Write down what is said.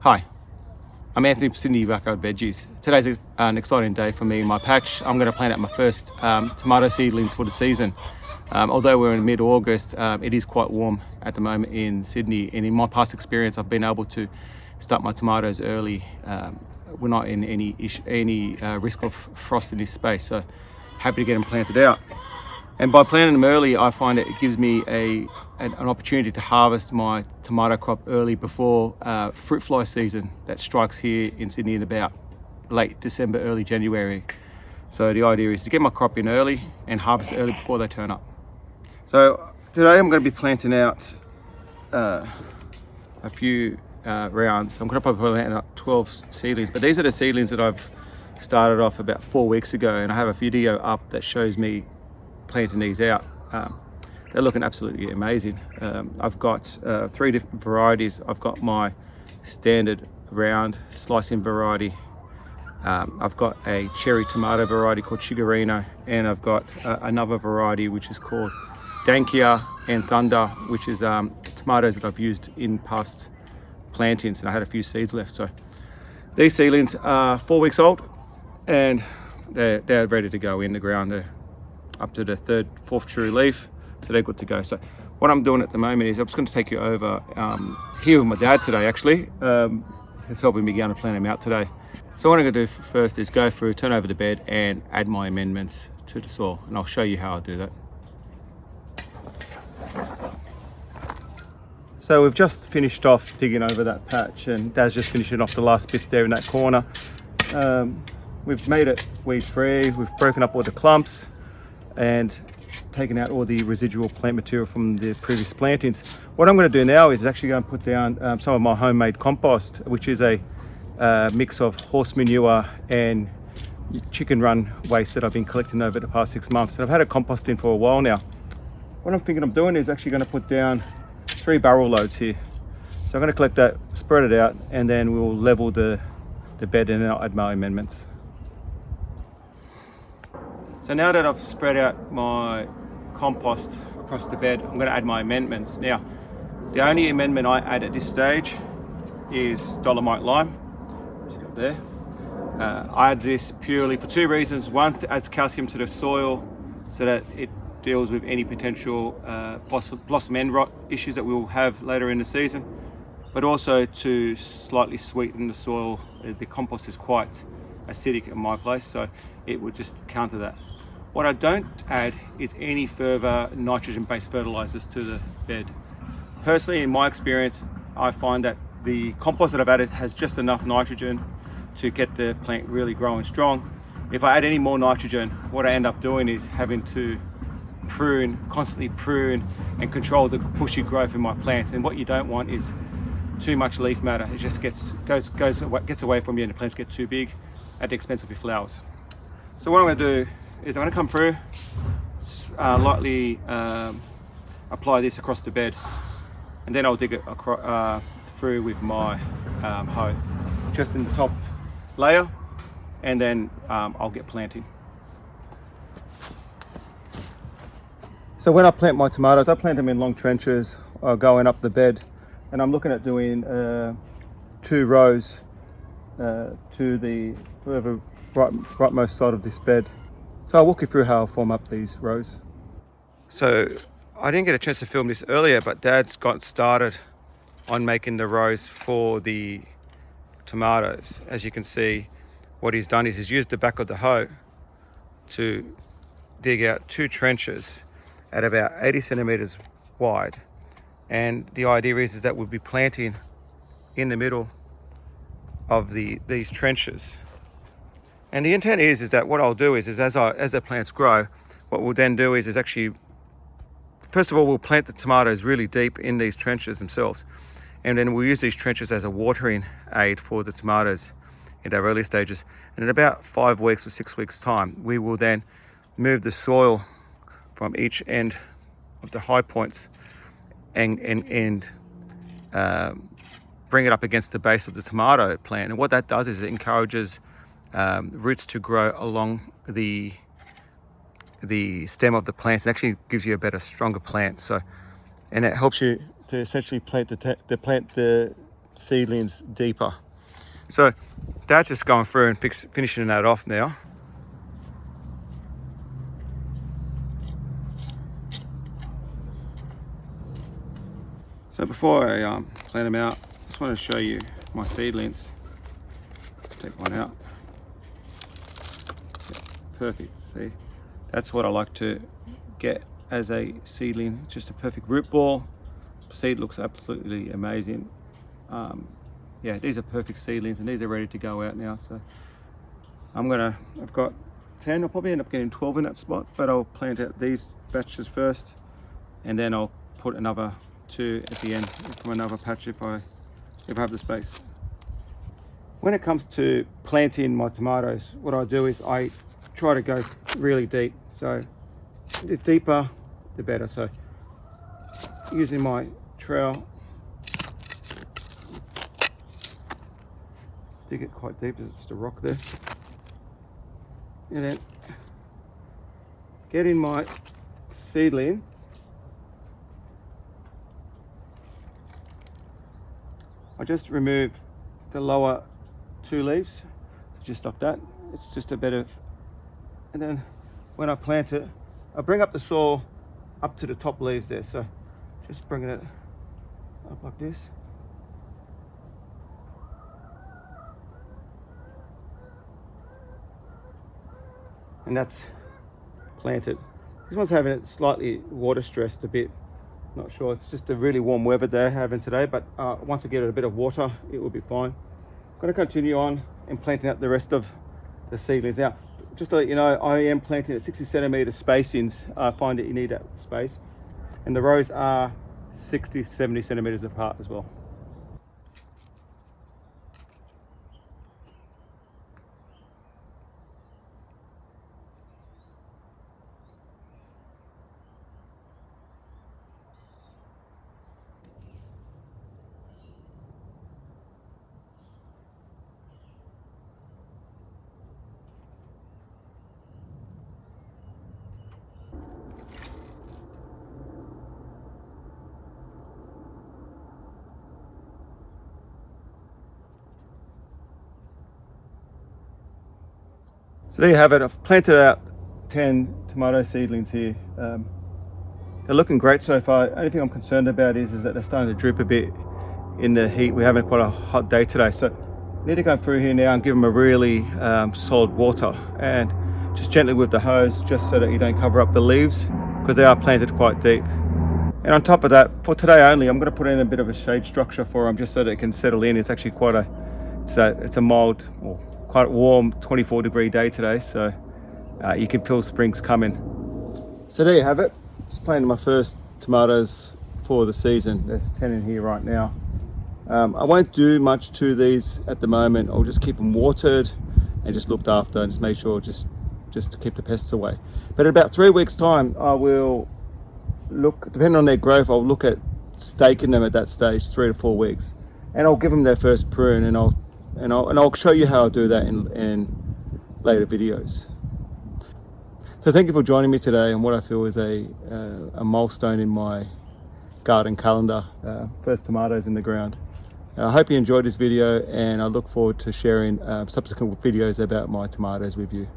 Hi, I'm Anthony from Sydney backyard Veggies. Today's an exciting day for me in my patch. I'm going to plant out my first tomato seedlings for the season. Although we're in mid-August, it is quite warm at the moment in Sydney, and in my past experience I've been able to start my tomatoes early. We're not in any risk of frost in this space, so happy to get them planted out. And by planting them early, I find it gives me an opportunity to harvest my tomato crop early before fruit fly season that strikes here in Sydney in about late December, early January. So the idea is to get my crop in early and harvest it early before they turn up. So today I'm going to be planting out a few rounds. I'm going to probably plant out 12 seedlings, but these are the seedlings that I've started off about 4 weeks ago, and I have a video up that shows me planting these out. They're looking absolutely amazing. I've got 3 different varieties. I've got my standard round slicing variety. I've got a cherry tomato variety called Chigarino, and I've got another variety which is called Dankia and Thunder, which is tomatoes that I've used in past plantings, and I had a few seeds left. So these seedlings are 4 weeks old, and they're ready to go in the ground. They're up to the 3rd, 4th true leaf, so they're good to go. So what I'm doing at the moment is I'm just going to take you over here with my dad today. Actually, he's helping me to plant them out today. So what I'm going to do first is go through, turn over the bed, and add my amendments to the soil, and I'll show you how I do that. So we've just finished off digging over that patch, and Dad's just finishing off the last bits there in that corner. We've made it weed free. We've broken up all the clumps and taken out all the residual plant material from the previous plantings. What I'm going to do now is actually going to put down some of my homemade compost, which is a mix of horse manure and chicken run waste that I've been collecting over the past 6 months. And I've had it composting for a while now. What I'm thinking of doing is actually going to put down 3 barrel loads here. So I'm going to collect that, spread it out, and then we'll level the bed, and then I'll add my amendments. So now that I've spread out my compost across the bed, I'm going to add my amendments. Now, the only amendment I add at this stage is dolomite lime, which is up there. I add this purely for 2 reasons. One, it adds calcium to the soil so that it deals with any potential blossom end rot issues that we'll have later in the season, but also to slightly sweeten the soil. The compost is quite acidic in my place, so it would just counter that. What I don't add is any further nitrogen-based fertilizers to the bed. Personally, in my experience, I find that the compost that I've added has just enough nitrogen to get the plant really growing strong. If I add any more nitrogen, what I end up doing is having to constantly prune and control the bushy growth in my plants. And what you don't want is too much leaf matter. It just gets away from you, and the plants get too big at the expense of your flowers. So what I'm going to do is I'm going to come through, lightly apply this across the bed, and then I'll dig it through with my hoe, just in the top layer, and then I'll get planting. So when I plant my tomatoes, I plant them in long trenches going up the bed, and I'm looking at doing 2 rows to the further rightmost side of this bed. So I'll walk you through how I form up these rows. So I didn't get a chance to film this earlier, but Dad's got started on making the rows for the tomatoes. As you can see, what he's done is he's used the back of the hoe to dig out 2 trenches at about 80 centimeters wide. And the idea is that we'll be planting in the middle of these trenches. And the intent is that what I'll do is as the plants grow, what we'll then do is actually, first of all, we'll plant the tomatoes really deep in these trenches themselves. And then we'll use these trenches as a watering aid for the tomatoes in their early stages. And in about 5 weeks or 6 weeks time, we will then move the soil from each end of the high points and bring it up against the base of the tomato plant. And what that does is it encourages roots to grow along the stem of the plants, and actually gives you a better, stronger plant. So, and it helps you to essentially plant the seedlings deeper. So that's just going through and finishing that off now. So before I plant them out, I just want to show you my seedlings. Take one out. Perfect. See, that's what I like to get as a seedling. Just a perfect root ball. Seed looks absolutely amazing. Yeah, these are perfect seedlings, and these are ready to go out now. So I've got 10. I'll probably end up getting 12 in that spot, but I'll plant out these batches first, and then I'll put another 2 at the end from another patch if I have the space. When it comes to planting my tomatoes, what I do is I try to go really deep. So the deeper, the better. So using my trowel, dig it quite deep, there's just a rock there. And then getting my seedling, I just remove the lower 2 leaves, just like that. It's just a bit of, and then when I plant it, I bring up the soil up to the top leaves there. So just bringing it up like this. And that's planted. This one's having it slightly water stressed a bit. Not sure, it's just a really warm weather they're having today, but once I get it a bit of water, it will be fine. I'm going to continue on and planting out the rest of the seedlings. Now, just to let you know, I am planting at 60 centimeter spacings. I find that you need that space. And the rows are 60, 70 centimeters apart as well. So there you have it. I've planted out 10 tomato seedlings here. They're looking great so far. Only thing I'm concerned about is that they're starting to droop a bit in the heat. We're having quite a hot day today. So I need to go through here now and give them a really solid water, and just gently with the hose, just so that you don't cover up the leaves, because they are planted quite deep. And on top of that, for today only, I'm going to put in a bit of a shade structure for them, just so that it can settle in. It's actually quite it's a mild, or quite warm 24-degree day today, so you can feel spring's coming. So there you have it. Just planted my first tomatoes for the season. There's 10 in here right now. I won't do much to these at the moment. I'll just keep them watered and just looked after, and just make sure just to keep the pests away. But in about 3 weeks time, I will look, depending on their growth, I'll look at staking them at that stage, 3 to 4 weeks, and I'll give them their first prune, and I'll show you how I do that in later videos. So thank you for joining me today on what I feel is a milestone in my garden calendar, first tomatoes in the ground. I hope you enjoyed this video, and I look forward to sharing subsequent videos about my tomatoes with you.